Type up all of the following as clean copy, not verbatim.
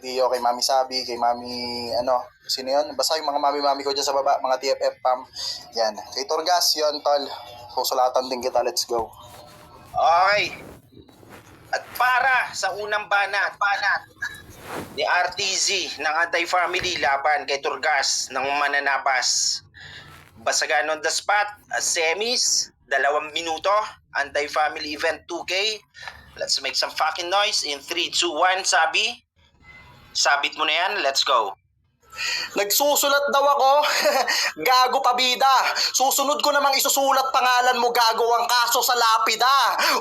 Dio, kay Mami Sabi, kay Mami, sino yun? Basta yung mga mami-mami ko dyan sa baba, mga TFF fam. Yan. Kay Torgas, yun, tol. Susulatan din kita, let's go. Okay. At para sa unang banat ni RTZ ng Anti-Family laban kay Turgas ng Mananabas. Basagan on the spot, semis, 2 minuto, Anti-Family event 2K. Let's make some fucking noise in 3, 2, 1, Sabi. Sabit mo na yan, let's go. Nagsusulat daw ako. Gago pabida. Susunod ko namang isusulat pangalan mo, gago, ang kaso sa lapida.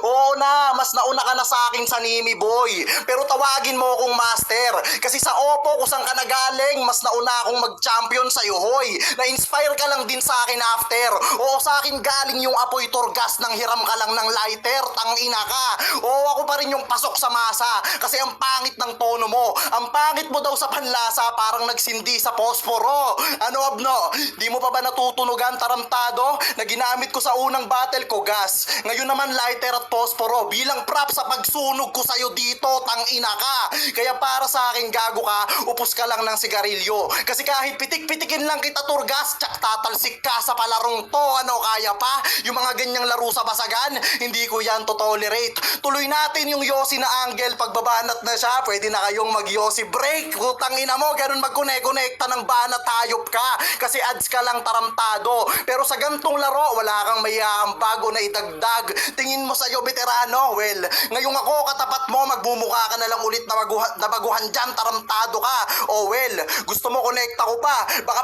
Oo na, mas nauna ka na sa akin sa Nimi boy. Pero tawagin mo akong master. Kasi sa Oppo kung saan ka nagaling, mas nauna akong mag-champion sa'yo, hoy. Na-inspire ka lang din sa akin after. Oo, sa akin galing yung apoy Torgas nang hiram ka lang ng lighter. Tangina ka. Oo, ako pa rin yung pasok sa masa. Kasi ang pangit ng tono mo. Ang pangit mo daw sa panlasa, parang nagsindi sa posporo. Ano, Abno? Di mo pa ba natutunugan, tarantado? Na ginamit ko sa unang battle ko, gas. Ngayon naman lighter at posporo. Bilang prop sa pagsunog ko sa'yo dito, tangina ka. Kaya para sa akin, gago ka, upos ka lang ng sigarilyo. Kasi kahit pitik-pitikin lang kita, Turgas, tsak tatalsik ka sa palarong to. Ano, kaya pa? Yung mga ganyang laro sa basagan, hindi ko yan to tolerate. Tuloy natin yung Yossi na angle. Pagbabanat na siya, pwede na kayong mag-Yossi break. Putang ina mo, ganun magkonekta ng banat, hayop ka. Kasi ads ka lang, taramtado. Pero sa gantong laro, wala kang mayaang bago na idagdag. Tingin mo sa'yo, veterano? Well, ngayong ako, katapat mo, magmumukha ka na lang ulit na baguhan dyan, taramtado ka. Oh well, gusto mo konekta ko pa. Baka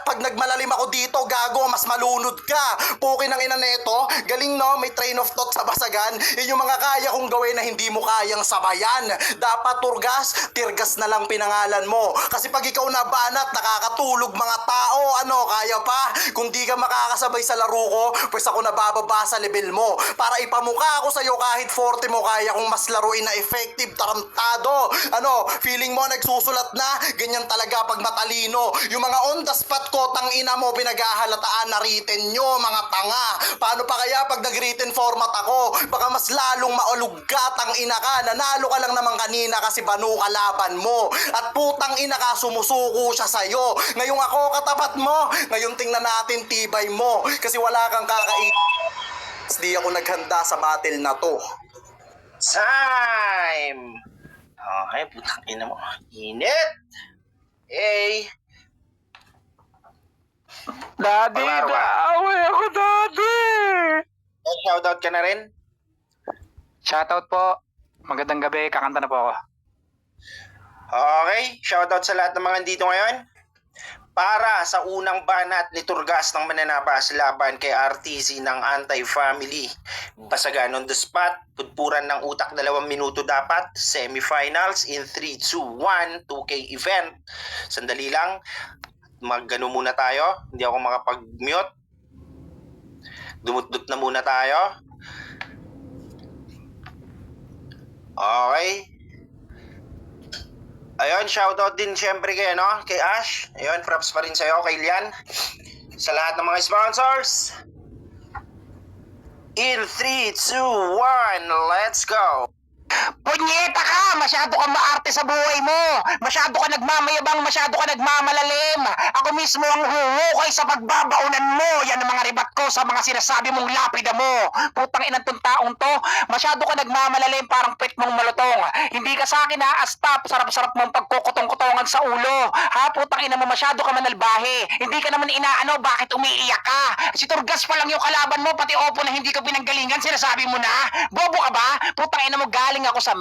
pag nagmalalim ako dito, gago, mas malunod ka. Pukin ang ina neto, galing no, may train of thought sa basagan. Yun yung mga kaya kong gawin na hindi mo kayang sabayan. Dapat Turgas, Tirgas na lang pinangalan mo. Kasi pag ikaw na banat, nakakatulog mga tao. Ano, kaya pa? Kung di ka makakasabay sa laro ko, pues ako nabababa sa level mo. Para ipamukha ako sa'yo kahit 40 mo, kaya kong mas laruin na effective, tarantado. Ano, feeling mo nagsusulat na? Ganyan talaga pag matalino. Yung mga on the spot ko, tangina mo, pinaghahalataan na written nyo, mga tanga. Paano pa kaya pag nag-written format ako? Baka mas lalong maulog ka, tangina ka. Nanalo ka lang naman kanina kasi banu ka laban mo. At putang ina ka, sumusuko siya sa'yo. Ngayong ako katapat mo, ngayon tingnan natin tibay mo. Kasi wala kang di ako naghanda sa battle na to. Time! Okay, putang ina mo. Init! Hey! Daddy, naaway ako, Daddy! Shoutout ka na rin? Shoutout po. Magandang gabi, kakanta na po ako. Okay, shoutout sa lahat ng mga dito ngayon. Para sa unang banat ni Turgas ng Mananabas laban kay RTZ ng Anti-Family. Basagan on the spot, pudpuran ng utak 2 minuto dapat, semifinals in 3, 2, 1, 2K event. Sandali lang, maggano muna tayo, hindi ako makapag-mute. Dumut-dut na muna tayo. Okay. Ayun, shoutout din syempre kay, kay Ash. Ayun, props pa rin sa'yo, kay Lian. Sa lahat ng mga sponsors. In 3, 2, 1, let's go! Punyeta ka! Masyado ka maarte sa buhay mo! Masyado ka nagmamayabang, masyado ka nagmamalalim! Ako mismo ang huhukay sa pagbabaunan mo! Yan ang mga ribat ko sa mga sinasabi mong lapida mo! Putang inang tong taong to! Masyado ka nagmamalalim, parang pet mong malutong! Hindi ka sa akin haastap, sarap-sarap mong pagkukutong-kutongan sa ulo! Ha? Putang ina mo, masyado ka manalbahe! Hindi ka naman inaano, bakit umiiyak ka? Si Turgas pa lang yung kalaban mo, pati Oppo na hindi ka pinanggalingan, sinasabi mo na? Bobo ka ba? Putang ina mo, galing ako sa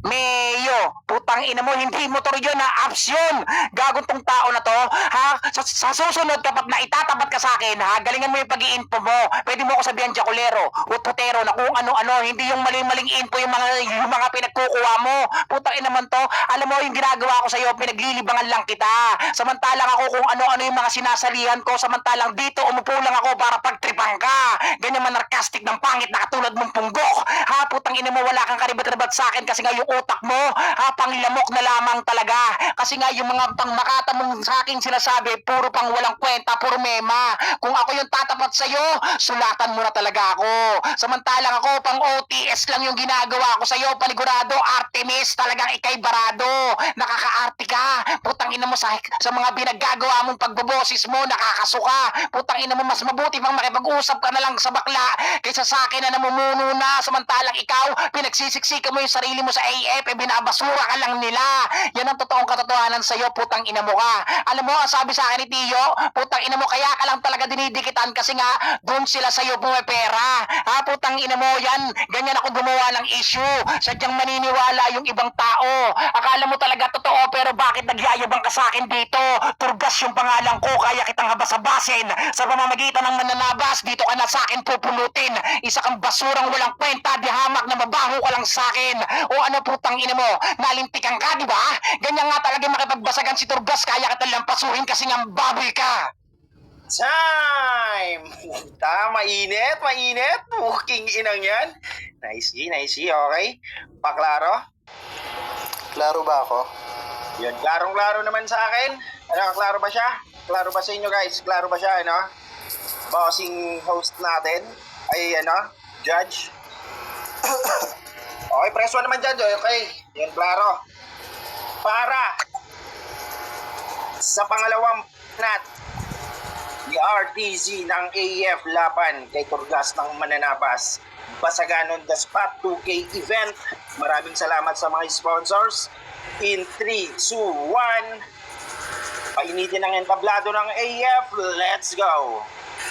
Mayo, putang ina mo, hindi motor yun na apps yun. Gagong tong tao na to, ha? Sa susunod kapag na itatapat ka sa akin, ha? Galingan mo yung pag-i-info mo. Pwede mo ako sabihan Jaculero, Utotero, na kung ano-ano, hindi yung maling-maling info yung mga pinagkukuha mo. Putang ina man to, alam mo yung ginagawa ko sa'yo, pinaglilibangan lang kita. Samantalang ako kung ano-ano yung mga sinasalihan ko, samantalang dito umupo lang ako para pagtripang ka. Ganyan man narcastic ng pangit na katulad mong punggok. Ha? Putang ina mo, wala kang karibat-ribat sa akin kasi nga yung utak mo, panglamok na lamang talaga. Kasi nga yung mga pangmakata mong sa akin sinasabi, puro pang walang kwenta, puro mema. Kung ako yung tatapat sa'yo, sulatan mo na talaga ako. Samantalang ako, pang OTS lang yung ginagawa ko sa'yo, panigurado, Artemis, talagang ikay barado. mo sa mga binaggagawa mong pagboboses mo, nakakasuka. Putang ina mo, mas mabuti pang makipag-usap ka na lang sa bakla kaysa sa akin na namumuno na, samantalang ikaw, pinagsisiksikan mo yung sarili mo sa AF, binabasura ka lang nila. Yan ang totoong katotohanan sa'yo, putang ina mo ka. Alam mo, ang sabi sa akin ni Tio, putang ina mo, kaya ka lang talaga dinidikitan kasi nga, doon sila sa'yo pumipera. Ha, putang ina mo yan, ganyan ako gumawa ng issue. Sadyang maniniwala yung ibang tao. Akala mo talaga totoo, pero bakit nagyayabang ka sa akin dito? Turgas yung pangalan ko, kaya kitang habasabasin. Sa pamamagitan ng mananabas, dito ka na sa akin pupulutin. Isa kang basurang walang kwenta, di hamak na mabaho ka lang sa akin. O ano putang ina mo, nalintikan ka, di ba? Ganyan nga talaga makipagbasagan si Turgas, kaya kita lampasuhin kasi nga baboy ka. Time! Mainit, mainit. Muking inang yan. Nice, okay. Paklaro? Klaro ba ako? Yun, klarong-klaro naman sa akin. Ano, klaro ba siya? Klaro ba sa inyo guys? Klaro ba siya, ano? Bossing host natin? Ay, ano? Judge? Okay, press 1 naman dyan. Okay, yan, klaro. Para sa pangalawang nat ni RTZ ng AF laban kay Turgas ng Mananapas. Basagan on the spot 2K event. Maraming salamat sa mga sponsors. In 3, 2, 1. Painitin ang entablado ng AF. Let's go!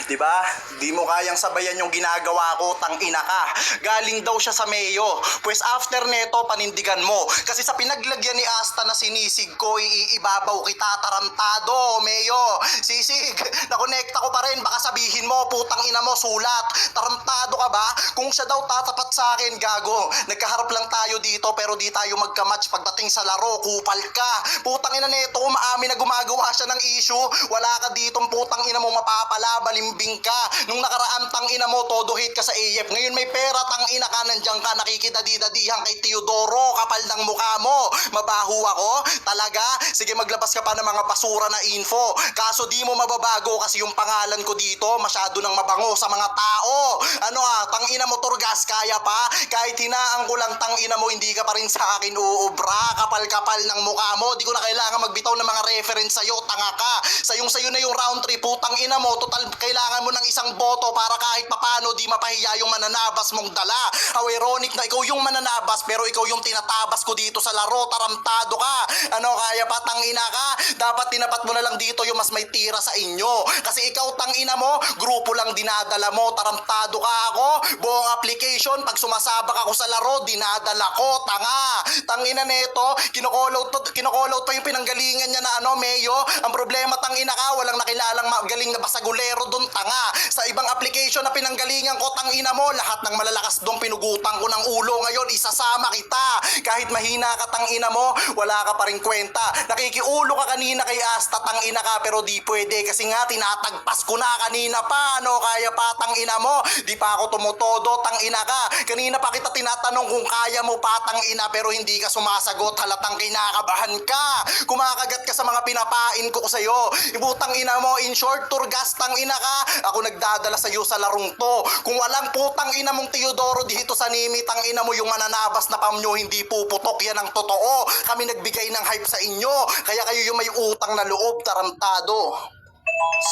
Diba? Di mo kayang sabayan yung ginagawa ko, tang-ina ka. Galing daw siya sa Mayo. Pues after neto, panindigan mo. Kasi sa pinaglagyan ni Asta na sinisig ko, iibabaw kita, tarantado, Mayo. Sisig, nakonekta ko pa rin. Baka sabihin mo, putang ina mo, sulat. Tarantado ka ba? Kung siya daw tatapat sa akin, gago. Nagkaharap lang tayo dito, pero di tayo magkamatch pagdating sa laro. Kupal ka. Putang ina neto, maamin na gumagawa siya ng issue. Wala ka ditong putang ina mo mapapala, balimbing ka. Nung nakaraan, tang ina mo, todo hate ka sa AF. Ngayon may pera, tang ina ka, nandiyan ka, nakikidadi-dadihan kay Teodoro, kapal ng mukha mo. Mabaho ako? Talaga? Sige, maglabas ka pa ng mga basura na info. Kaso di mo mababago kasi yung pangalan ko dito, masyado nang mabango sa mga tao. Ano tang ina mo, Turgas, kaya pa? Kahit hinaan ko lang, tang ina mo, hindi ka pa rin sa akin uubra. Kapal-kapal ng mukha mo. Di ko na kailangan magbitaw ng mga reference sa'yo, tanga ka. Sayong-sayo na yung round 3, putang ina mo, total kailangan mo ng isang boto para kahit papano di mapahiya yung mananabas mong dala. How ironic na ikaw yung mananabas pero ikaw yung tinatabas ko dito sa laro, tarantado ka. Ano, kaya pa, tangina ka? Dapat tinapat mo na lang dito yung mas may tira sa inyo. Kasi ikaw, tangina mo, grupo lang dinadala mo, tarantado ka ako. Buong application, pag sumasabak ako sa laro, dinadala ko, tanga. Tangina neto, kinokolout pa yung pinanggalingan niya na Mayo. Ang problema, tangina ka, walang nakilalang magaling na basagulero doon, tanga. Sa ibang application na pinanggalingan ko, tangina mo, lahat ng malalakas doon pinugutan ko ng ulo. Ngayon, isasama kita. Kahit mahina ka, tangina mo, wala ka pa rin kwenta. Nakikiulo ka kanina kay Asta, tangina ka, pero di pwede kasi nga tinatagpas ko na kanina pa. Ano, kaya pa, tangina mo, di pa ako tumutodo, tangina ka. Kanina pa kita tinatanong kung kaya mo pa, tangina, pero hindi ka sumasagot, halatang kinakabahan ka. Kumakagat ka sa mga pinapain ko sa'yo. Ibutang ina mo, in short, Turgas, tangina ka. Ako nagdadala sa'yo sa larong to. Kung walang putang ina mong Teodoro dito sa Nimi, tangina mo yung mananabas na pamnyo, hindi puputok, yan ang totoo. Kami nagbigay ng hype sa inyo. Kaya kayo yung may utang na loob, tarantado.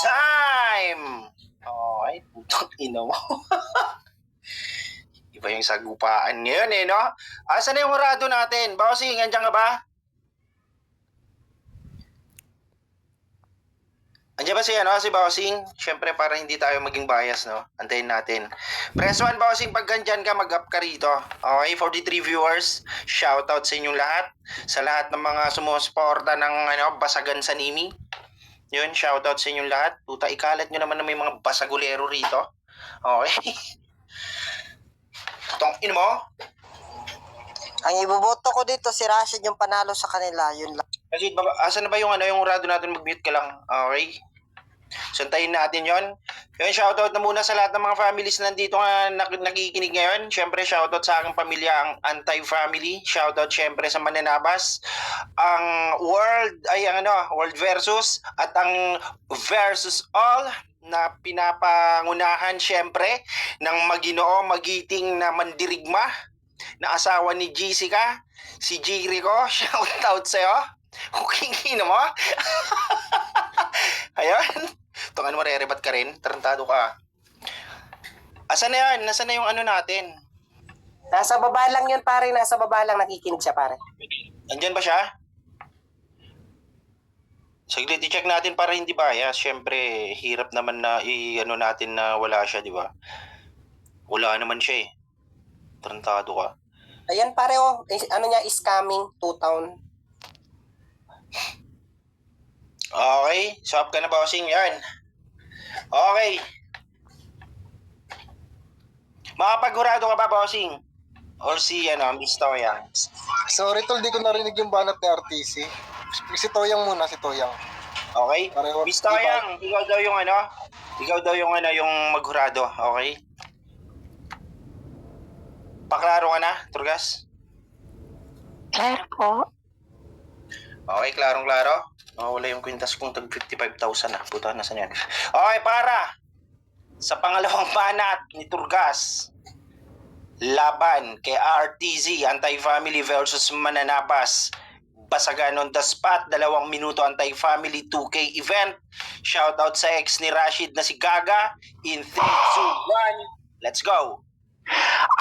Time! Okay, putang ina mo. Iba yung sagupaan ngayon no? Asan na yung hurado natin? Bossing, andyan ka ba? Andiyan ba si Bossing? Siyempre para hindi tayo maging bias, no? Antayin natin. Press 1, Bossing, pag ganyan ka, mag-up ka rito. Okay, 43 viewers. Shoutout sa inyong lahat. Sa lahat ng mga sumusuporta ng basagan sa Nimi. Yun, shoutout sa inyong lahat. Puta, ikalat nyo naman na may mga basagulero rito. Okay. Tong mo. Ang iboboto ko dito si Rashid yung panalo sa kanila, yun lang. Kasi asan na ba yung yung hurado natin, mag-mute ka lang. Okay. Suntayin natin yon. Yun, shoutout na muna sa lahat ng mga families na nandito nga nakikinig ngayon. Siyempre, shoutout sa aking pamilya, ang Anti-Family. Shoutout siyempre sa Mananabas. Ang World Versus at ang Versus All na pinapangunahan siyempre ng Maginoo Magiting na Mandirigma na asawa ni Jessica, si Jericho. Shoutout sa'yo. Huking ina mo? Ayun. Tungan mo, re-rebat ka rin. Tarantado ka. Asan na yan? Nasaan na yung ano natin? Nasa baba lang yun, pare. Nasa baba lang. Nakikinig siya, pare. Andyan ba siya? Saglit, i-check natin para hindi bias. Siyempre, hirap naman na i-ano natin na wala siya, di ba? Wala naman siya eh. Tarantado ka. Ayan, pare, oh. Ano niya is coming to town. Okay, swap ka na, bossing. Yan. Okay. Makapaghurado ka ba, bossing? Or si, Miss Toyang? Sorry tol, di ko narinig yung banat ni RTC. Si Toyang muna, si Toyang. Okay? Pareho. Miss Toyang, ikaw daw yung yung maghurado. Okay? Paklaro ka na, Turgas? Claro po. Okay, klarong-klaro. Wala yung kwintas kong tag 55,000 na. Puta, nasan yan? Okay, para! Sa pangalawang banat ni Turgas, laban kay RTZ, Anti-Family versus Mananapas. Basagan on the spot, 2 minuto Anti-Family 2K event. Shoutout sa ex ni Rashid na si Gaga. In 3, 2, 1, let's go!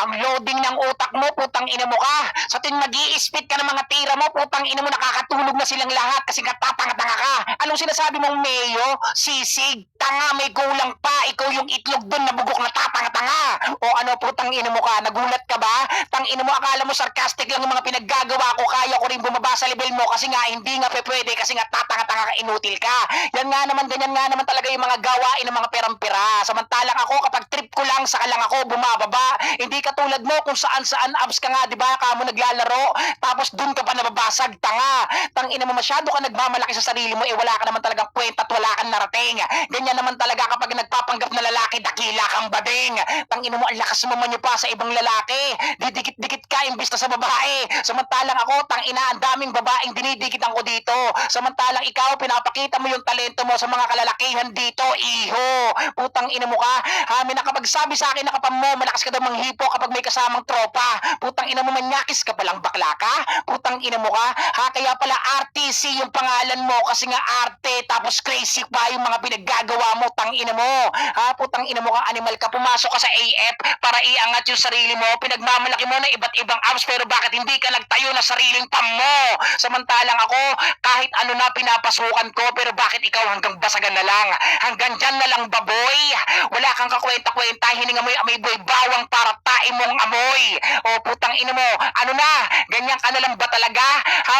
Ang loading ng utak mo, putang ina mo ka. Sa tuwing nag-i-spit ka ng mga tira mo, putang ina mo, nakakatulog na silang lahat kasi tatanga-tanga ka. Anong sinasabi mong Mayo? Sisig, tanga, may gulang pa. Ikaw yung itlog dun na bugok na tatanga-tanga. O ano, putang ina mo ka, nagulat ka ba? Tang ina mo, akala mo sarcastic lang yung mga pinaggagawa ko. Kaya ko rin bumaba sa level mo kasi nga hindi nga pwede kasi nga tatanga-tanga ka, inutil ka. Yan nga naman, ganyan nga naman talaga yung mga gawain ng mga perang-pera. Samantalang ako, kapag trip ko lang, saka lang ako bumababa. Hindi katulad mo kung saan-saan abs ka nga, di ba? Kamo naglalaro, tapos dun ka pa nababasag, tanga. Tang ina mo, masyado ka nagmamalaki sa sarili mo, wala ka naman talagang kwenta at wala kang narating. Ganyan naman talaga kapag nagpapanggap na lalaki, dakila kang bading. Tang ina mo, ang lakas mo man pa sa ibang lalaki. Didikit-dikit ka imbis na sa babae. Samantalang ako, tang ina, ang daming babaeng dinidikitan ko dito. Samantalang ikaw, pinapakita mo yung talento mo sa mga kalalakihan dito, iho. Putang ina mo ka. May nakapagsabi sa akin na kapag mo, malakas ka daw manghipo kapag may kasamang tropa. Putang ina mo, manyakis ka palang bakla ka. Putang ina mo ka. Kaya pala RTC yung pangalan mo kasi nga arte, tapos crazy pa yung mga pinaggagawa mo, tang ina mo. Putang ina mo ka, animal ka. Pumasok ka sa AF para iangat yung sarili mo. Pinagmamalaki mo na iba't ibang abs, pero bakit hindi ka nagtayo na sariling pam mo? Samantalang ako, kahit ano na pinapasukan ko, pero bakit ikaw hanggang basagan na lang? Hanggang dyan na lang, baboy. Wala kang kakwenta-kwenta, hininga mo yung amoy boy, bawang para tae mong amoy. O putang ina mo, ano na? Ganyan ka na lang ba talaga?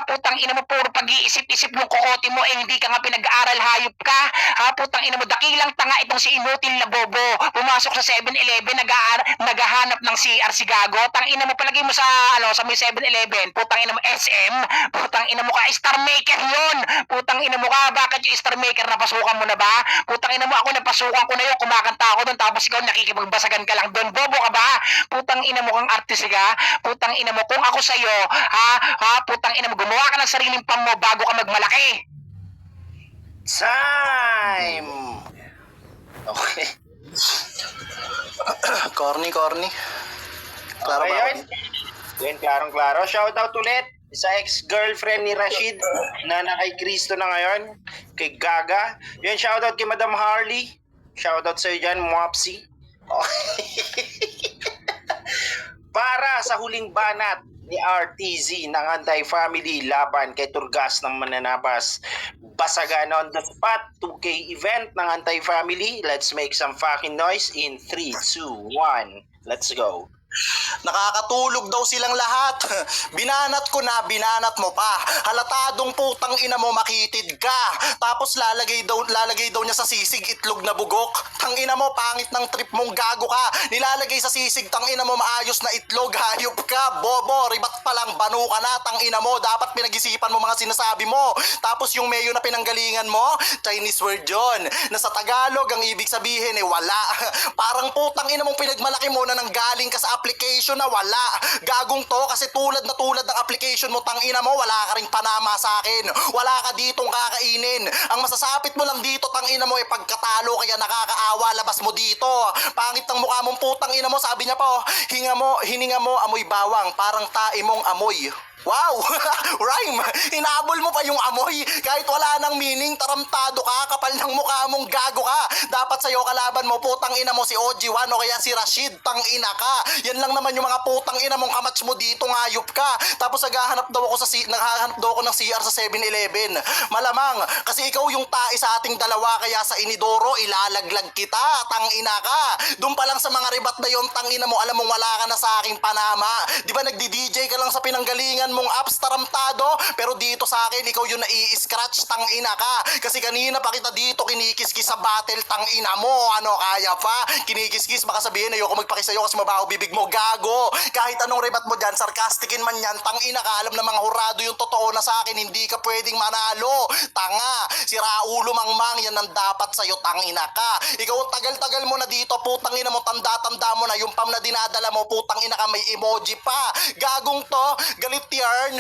Putang ina mo, puro pag-iisip-isip yung kokote mo, hindi ka nga pinag-aaral, hayop ka. Putang ina mo, dakilang tanga itong si inutil na bobo. Pumasok sa 7-Eleven, naghahanap ng CR si Gago. Tang ina mo, palagay mo sa may 7-Eleven, putang ina mo, SM. Putang ina mo ka, Star Maker yun. Putang ina mo ka, bakit yung Star Maker napasukan mo na ba? Putang ina mo, ako napasukan ko na yun, kumakanta ako doon, tapos ikaw nakikipagbasagan ka lang doon. Bobo ka ba? Putang ina mo kang artist ka. Putang ina mo, kung ako sa'yo, putang ina mo, gumawa ka ng sariling pam mo bago ka magmalaki. Time! Okay. Corny. Klaro Okay, ba ako? yan. Yan, klarong-klaro. Shoutout ulit sa ex-girlfriend ni Rashid na kay Cristo na ngayon, kay Gaga. Yan, shoutout kay Madam Harley. Shoutout sa'yo dyan, Mwapsi. Okay. Para sa huling banat ni RTZ ng Anti-Family laban kay Turgas ng Mananapas. Basagan on the spot, 2K event ng Anti-Family. Let's make some fucking noise in 3, 2, 1. Let's go. Nakakatulog daw silang lahat. Binanat ko na, binanat mo pa. Halatadong putang ina mo, makitid ka. Tapos lalagay daw niya sa sisig itlog na bugok. Tang ina mo, pangit ng trip mong, gago ka. Nilalagay sa sisig, tang ina mo, maayos na itlog, hayop ka. Bobo, ribat pa lang, banu ka na, tang ina mo. Dapat pinag-isipan mo mga sinasabi mo. Tapos yung Mayo na pinanggalingan mo, Chinese word yun. Na sa Tagalog, ang ibig sabihin wala. Parang putang ina mong pinagmalaki mo na nanggaling ka sa application na wala. Gagong to kasi tulad ng application mo, tang ina mo, wala ka ring panama sa akin. Wala ka ditong kakainin. Ang masasapit mo lang dito, tang ina mo, pagkatalo, kaya nakakaawa, labas mo dito. Pangit ng mukha mong putang ina mo, sabi niya pa, hininga mo, amoy bawang, parang tae mong amoy. Wow! Rhyme! Hinabol mo pa yung amoy. Kahit wala nang meaning, taramtado ka, kapal ng mukha mong gago ka. Dapat sa'yo kalaban mo, putang ina mo si OG1 o kaya si Rashid, tang ina ka. Yan lang naman yung mga putang ina mong kamats mo dito, ngayop ka. Tapos naghahanap daw ako ng CR sa 7-Eleven. Malamang, kasi ikaw yung tae sa ating dalawa, kaya sa inidoro, ilalaglag kita, tang ina ka. Doon pa lang sa mga ribat na yon, tang ina mo, alam mong wala ka na sa aking panama. Di ba nagdi-DJ ka lang sa pinanggalingan mong apps, taramtado, pero dito sa akin ikaw yung nai-scratch, tang ina ka. Kasi kanina pa kita dito kinikiskis sa battle, tang ina mo. Ano, kaya pa? Kinikiskis, baka sabihin ayoko magpakis sa'yo kasi mabaho bibig mo, gago. Kahit anong rebat mo dyan, sarkastikin man yan, tang ina ka. Alam na mga hurado yung totoo na sa akin, hindi ka pwedeng manalo. Tanga, si Raulo Mangmang, yan ang dapat sa'yo, tang ina ka. Ikaw tagal-tagal mo na dito, putang ina mo, tanda-tanda mo na yung pam na dinadala mo, putang ina ka, may emoji pa. Gagong to, galit yarn.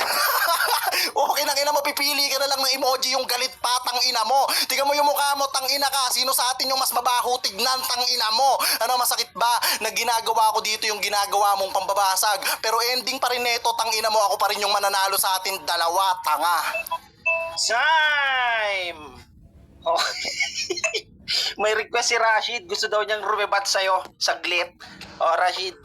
Okay na ina mo, pipili ka na lang ng emoji yung galit pa, tang ina mo. Tingnan mo yung mukha mo, tang ina ka. Sino sa atin yung mas mabaho tignan, tang ina mo? Ano, masakit ba na ginagawa ko dito yung ginagawa mong pambabasag? Pero ending pa rin neto, tang ina mo, ako pa rin yung mananalo sa atin dalawa, tanga. Time! Oh. May request si Rashid. Gusto daw niyang rumebat sa'yo. Saglit. Oh, Rashid.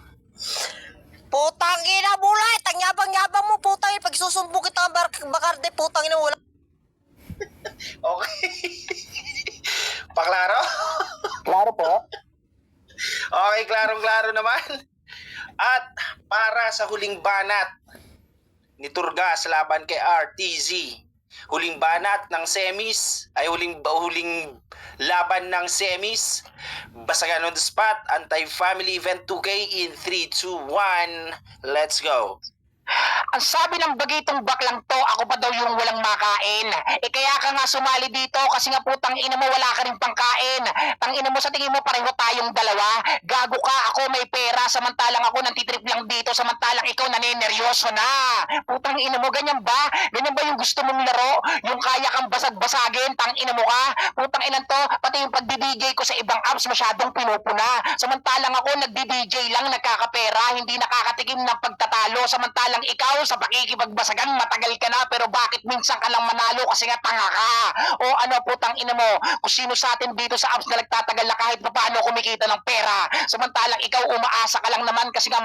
Putang ina mo lang, tangyabang-yabang mo, putang ina. Pag susumbo kita ang bakarde, putang ina mo, wala. Okay. Paklaro? Klaro po. Okay, klarong-klaro naman. At para sa huling banat ni Turgas laban kay RTZ, huling banat ng semis, ay huling laban ng semis, basagan on the spot, anti-family event 2K in 3, 2, 1, let's go. Ang sabi ng bagitong baklang to, ako pa daw yung walang makain. Eh kaya ka nga sumali dito kasi nga putang ina mo wala ka rin pangkain. Tang ina mo sa tingin mo pareho tayong dalawa. Gago ka, ako may pera samantalang ako nantitrip lang dito samantalang ikaw naneneryoso na. Putang ina mo, ganyan ba? Ganyan ba yung gusto mong laro? Yung kaya kang basag-basagin, tang ina mo ka? Putang ina to, pati yung pagdi-DJ ko sa ibang apps masyadong pinupuna. Samantalang ako nagdi-DJ lang nakakapera, hindi nakakatikim ng pagtatalo. Samantalang ikaw sa pakikipagbasagan matagal ka na pero bakit minsan ka lang manalo kasi nga tanga ka? O ano, putang ina mo, kung sino sa atin dito sa apps na nagtatagal na kahit paano kumikita ng pera. Samantalang ikaw umaasa ka lang naman kasi nga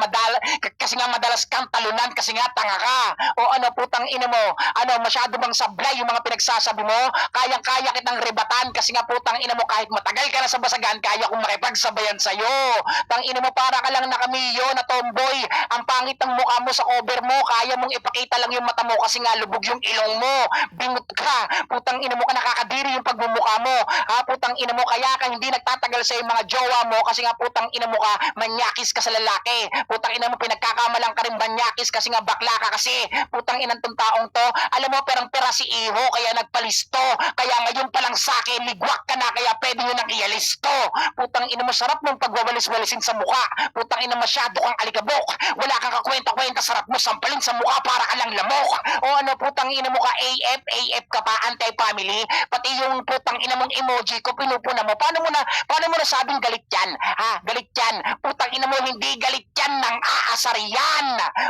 madalas kang talunan kasi nga tanga ka. O ano, putang ina mo, ano, masyado bang sablay yung mga pinagsasabi mo? Kayang-kaya kitang rebatan kasi nga putang ina mo kahit matagal ka na sa basagan kaya kong makipagsabayan sa'yo. Tang ina mo, para ka lang nakamiyo na tomboy. Ang pangit ng mukha mo sa cover mo, kaya mong ipakita lang yung mata mo kasi nga lubog yung ilong mo. Bingot ka, putang ina mo ka, nakakadiri yung pagmumukha mo. Ha, putang ina mo, kaya ka hindi nagtatagal sa mga jowa mo kasi nga putang ina mo ka, manyakis ka sa lalaki. Putang ina mo, pinagkakamalang ka rin manyakis kasi nga bakla ka kasi. Putang ina tong taong to, alam mo perang-pera si Iho kaya nagpalisto. Kaya ngayon pa lang sa akin, ligwak ka na kaya pwede nyo nang ialisto. Putang ina mo, sarap mong pagwawalis-walisin sa mukha. Putang ina, masyado kang alikabok. Wala kang kakwenta-kwenta, sarap mo sampalin sa mukha para ka lang lamok. O ano, putang ina mo ka, AF ka pa, anti-family. Pati yung putang ina mong emoji ko, pinupuna mo. Paano mo nasabing galit yan? Ha, galit yan. Putang ina mo, hindi galit yan ng aasar yan.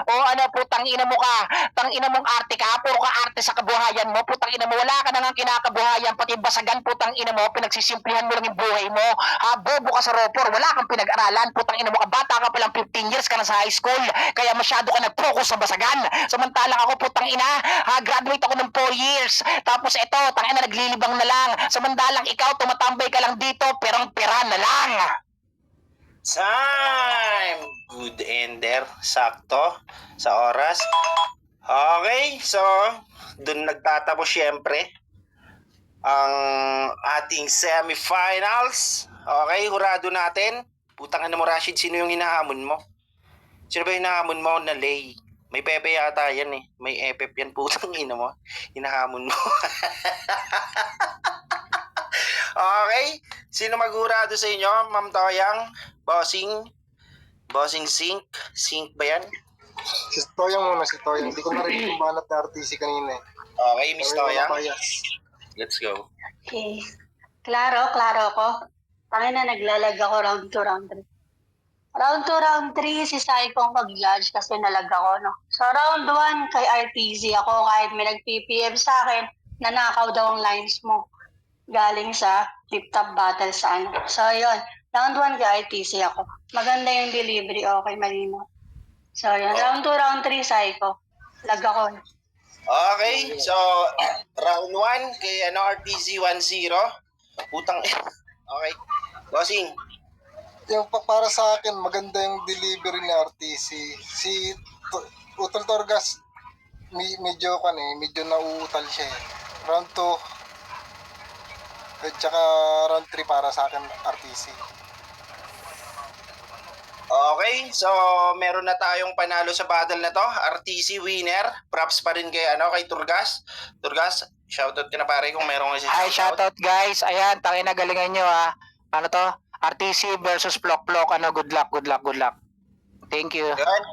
O ano, putang ina mo ka, tang ina mong arte ka, puro ka arte sa kabuhayan mo. Putang ina mo, wala ka nang kinakabuhayan, pati basagan, putang ina mo, pinagsisimplihan mo lang yung buhay mo. Ha, bobo ka sa ropor, wala kang pinag-aralan. Putang ina mo ka, bata ka palang 15 years ka na sa high school, kaya masyado ka nag-focus sa basagan. Samantalang ako, putang ina, graduate ako ng 4 years. Tapos ito, tang ina, naglilibang na lang. Samantalang ikaw, tumatambay ka lang dito, perang-pera na lang. Time! Good ender. Sakto. Sa oras. Okay, so, dun nagtatapos syempre ang ating semifinals. Okay, hurado natin. Putang ina mo, Rashid, sino yung hinahamon mo? Sino ba yung hinahamon mo na lay? May pepe yata yan eh. May epep yan, putang ina mo. Hinahamon mo. Okay, sino maghurado sa inyo? Ma'am Toyang, Bossing Sink ba yan? Si Toyang muna, si Toyang. Hindi ko narinig yung banat ni RTC kanina eh. Okay, Miss Sabi ko, Toyang, bias. let's go. Okay. Klaro ko. Tangin na naglalag ako round 2, round 3. Round 2, round 3, si Saiko ang mag-judge kasi nalag ako, no? So, round 1, kay RTZ ako, kahit may nag-PPM sa akin, nanakaw daw ang lines mo. Galing sa tip-top battle sa ano. So, yun. Round 1, kay RTZ ako. Maganda yung delivery, okay, malino. So, yun. Round 2, round 3, Saiko. Lag ako. Okay, so round 1 kay RTZ 1-0. Putang okay. Bossing. Yung para sa akin, maganda yung delivery ni RTC. Si Utol Torgas, medyo nauutal siya eh. Round 2, at saka round 3 para sa akin, RTC. Okay, so meron na tayong panalo sa battle na to. RTC winner. Props pa rin kay kay Turgas. Turgas, shoutout ka na pare kung merong kasi Hi, shoutout guys. Ayan, tangin na galingan nyo ha. Ano to? RTC versus Plok Plok. Good luck. Thank you. Good.